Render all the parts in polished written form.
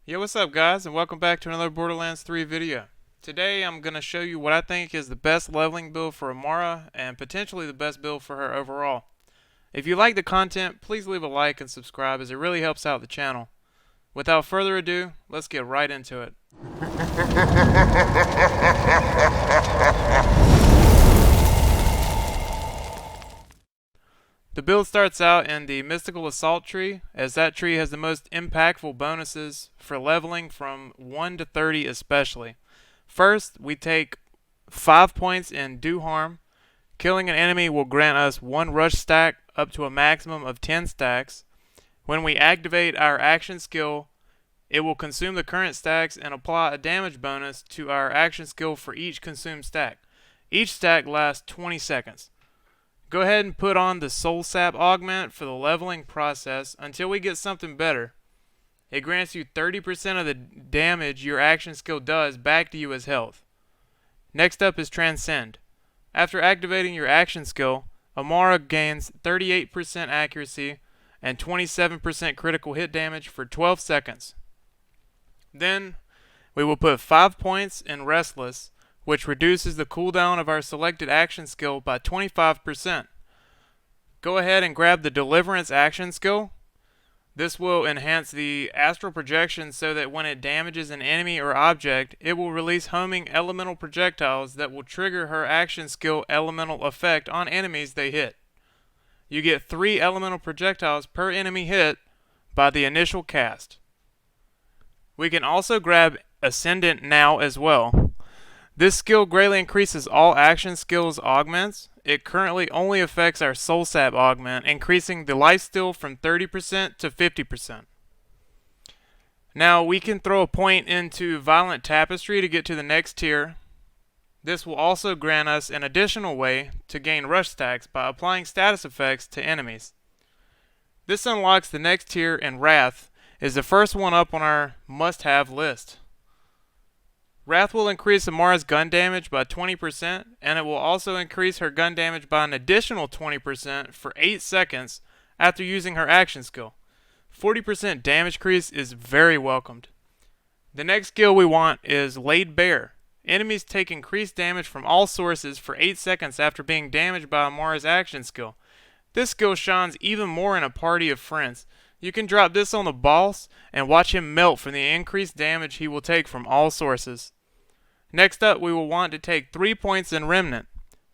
Yo, what's up guys, and welcome back to another Borderlands 3 video. Today I'm going to show you what I think is the best leveling build for Amara, and potentially the best build for her overall. If you like the content, please leave a like and subscribe as it really helps out the channel. Without further ado, let's get right into it. The build starts out in the Mystical Assault tree, as that tree has the most impactful bonuses for leveling from 1 to 30 especially. First, we take 5 points in Do Harm. Killing an enemy will grant us 1 rush stack up to a maximum of 10 stacks. When we activate our action skill, it will consume the current stacks and apply a damage bonus to our action skill for each consumed stack. Each stack lasts 20 seconds. Go ahead and put on the Soul Sap augment for the leveling process until we get something better. It grants you 30% of the damage your action skill does back to you as health. Next up is Transcend. After activating your action skill, Amara gains 38% accuracy and 27% critical hit damage for 12 seconds. Then we will put 5 points in Restless, which reduces the cooldown of our selected action skill by 25%. Go ahead and grab the Deliverance action skill. This will enhance the astral projection so that when it damages an enemy or object, it will release homing elemental projectiles that will trigger her action skill elemental effect on enemies they hit. You get 3 elemental projectiles per enemy hit by the initial cast. We can also grab Ascendant now as well. This skill greatly increases all action skills augments. It currently only affects our Soul Sap augment, increasing the lifesteal from 30% to 50%. Now we can throw a point into Violent Tapestry to get to the next tier. This will also grant us an additional way to gain rush stacks by applying status effects to enemies. This unlocks the next tier, and Wrath is the first one up on our must-have list. Wrath will increase Amara's gun damage by 20%, and it will also increase her gun damage by an additional 20% for 8 seconds after using her action skill. 40% damage increase is very welcomed. The next skill we want is Laid Bare. Enemies take increased damage from all sources for 8 seconds after being damaged by Amara's action skill. This skill shines even more in a party of friends. You can drop this on the boss and watch him melt from the increased damage he will take from all sources. Next up, we will want to take 3 points in Remnant.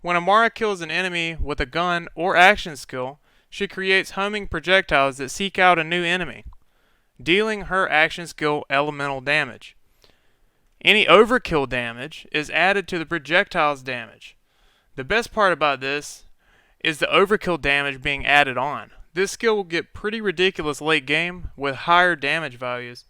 When Amara kills an enemy with a gun or action skill, she creates homing projectiles that seek out a new enemy, dealing her action skill elemental damage. Any overkill damage is added to the projectile's damage. The best part about this is the overkill damage being added on. This skill will get pretty ridiculous late game with higher damage values.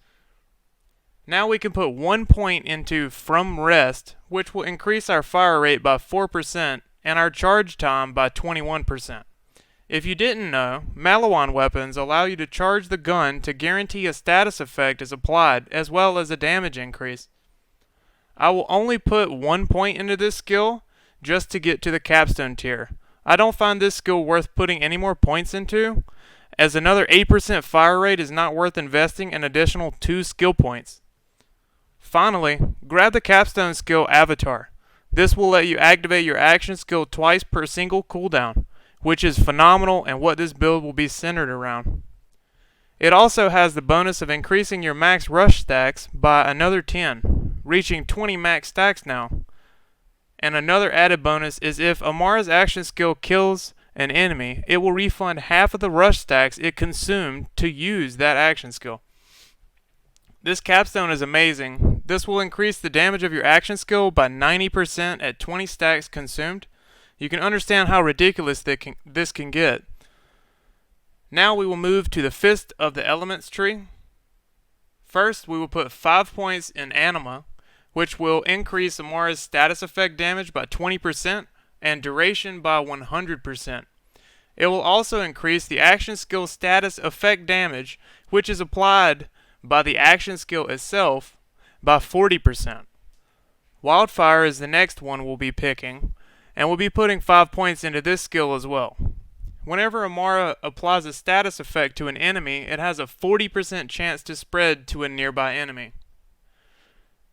Now we can put 1 point into From Rest, which will increase our fire rate by 4% and our charge time by 21%. If you didn't know, Maliwan weapons allow you to charge the gun to guarantee a status effect is applied as well as a damage increase. I will only put 1 point into this skill just to get to the capstone tier. I don't find this skill worth putting any more points into, as another 8% fire rate is not worth investing an additional 2 skill points. Finally, grab the capstone skill Avatar. This will let you activate your action skill twice per single cooldown, which is phenomenal and what this build will be centered around. It also has the bonus of increasing your max rush stacks by another 10, reaching 20 max stacks now. And another added bonus is if Amara's action skill kills an enemy, it will refund half of the rush stacks it consumed to use that action skill. This capstone is amazing. This will increase the damage of your action skill by 90% at 20 stacks consumed. You can understand how ridiculous this can get. Now we will move to the Fist of the Elements tree. First, we will put 5 points in Anima, which will increase Amara's status effect damage by 20% and duration by 100%. It will also increase the action skill status effect damage, which is applied by the action skill itself, by 40%. Wildfire is the next one we'll be picking, and we'll be putting 5 points into this skill as well. Whenever Amara applies a status effect to an enemy, it has a 40% chance to spread to a nearby enemy.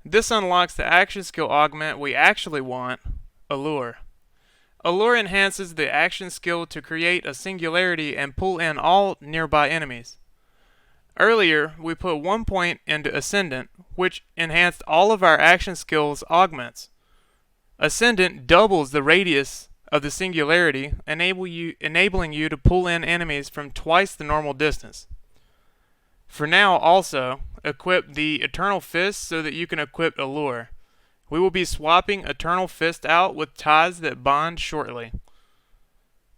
This unlocks the action skill augment we actually want, Allure. Allure enhances the action skill to create a singularity and pull in all nearby enemies. Earlier, we put 1 point into Ascendant, which enhanced all of our action skills augments. Ascendant doubles the radius of the singularity, enabling you to pull in enemies from twice the normal distance. For now, also, equip the Eternal Fist so that you can equip Allure. We will be swapping Eternal Fist out with Ties That Bond shortly.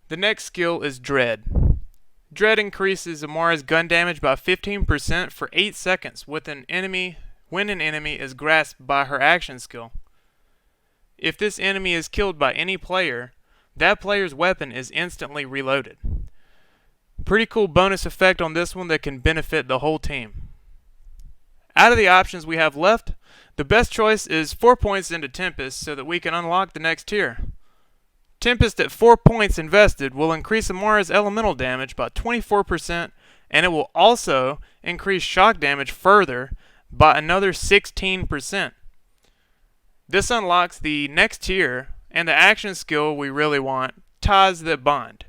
The next skill is Dread. Dread increases Amara's gun damage by 15% for 8 seconds when an enemy is grasped by her action skill. If this enemy is killed by any player, that player's weapon is instantly reloaded. Pretty cool bonus effect on this one that can benefit the whole team. Out of the options we have left, the best choice is 4 points into Tempest so that we can unlock the next tier. Tempest at 4 points invested will increase Amara's elemental damage by 24%, and it will also increase shock damage further by another 16%. This unlocks the next tier and the action skill we really want, Ties That Bond.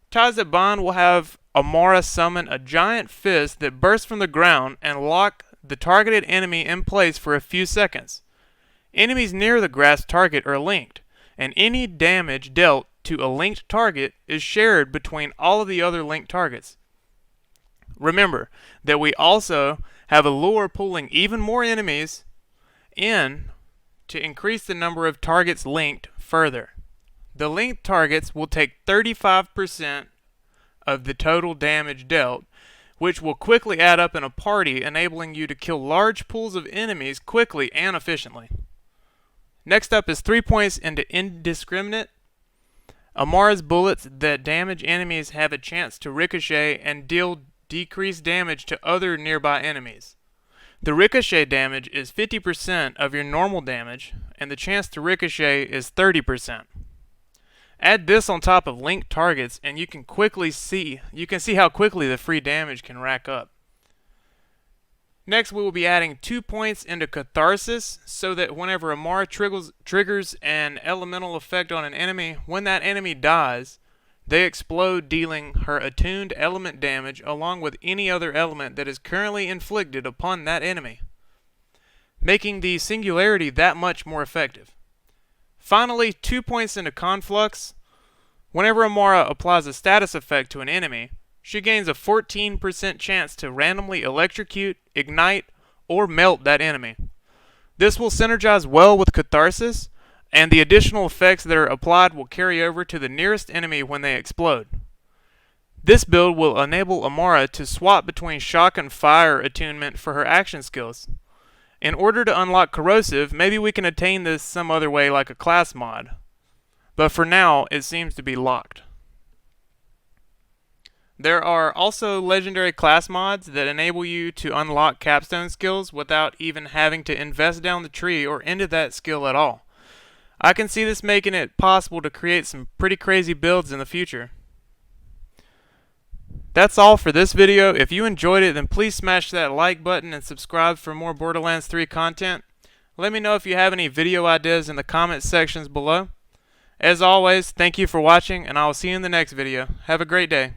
Ties That Bond will have Amara summon a giant fist that bursts from the ground and lock the targeted enemy in place for a few seconds. Enemies near the grasped target are linked, and any damage dealt to a linked target is shared between all of the other linked targets. Remember that we also have Allure pulling even more enemies in to increase the number of targets linked further. The linked targets will take 35% of the total damage dealt, which will quickly add up in a party, enabling you to kill large pools of enemies quickly and efficiently. Next up is 3 points into Indiscriminate. Amara's bullets that damage enemies have a chance to ricochet and deal decreased damage to other nearby enemies. The ricochet damage is 50% of your normal damage, and the chance to ricochet is 30%. Add this on top of linked targets, and you can see how quickly the free damage can rack up. Next, we will be adding 2 points into Catharsis, so that whenever Amara triggers an elemental effect on an enemy, when that enemy dies, they explode, dealing her attuned element damage along with any other element that is currently inflicted upon that enemy, making the singularity that much more effective. Finally, 2 points into Conflux. Whenever Amara applies a status effect to an enemy, she gains a 14% chance to randomly electrocute, ignite, or melt that enemy. This will synergize well with Catharsis, and the additional effects that are applied will carry over to the nearest enemy when they explode. This build will enable Amara to swap between shock and fire attunement for her action skills. In order to unlock Corrosive, maybe we can attain this some other way like a class mod. But for now, it seems to be locked. There are also legendary class mods that enable you to unlock capstone skills without even having to invest down the tree or into that skill at all. I can see this making it possible to create some pretty crazy builds in the future. That's all for this video. If you enjoyed it, then please smash that like button and subscribe for more Borderlands 3 content. Let me know if you have any video ideas in the comment sections below. As always, thank you for watching, and I will see you in the next video. Have a great day.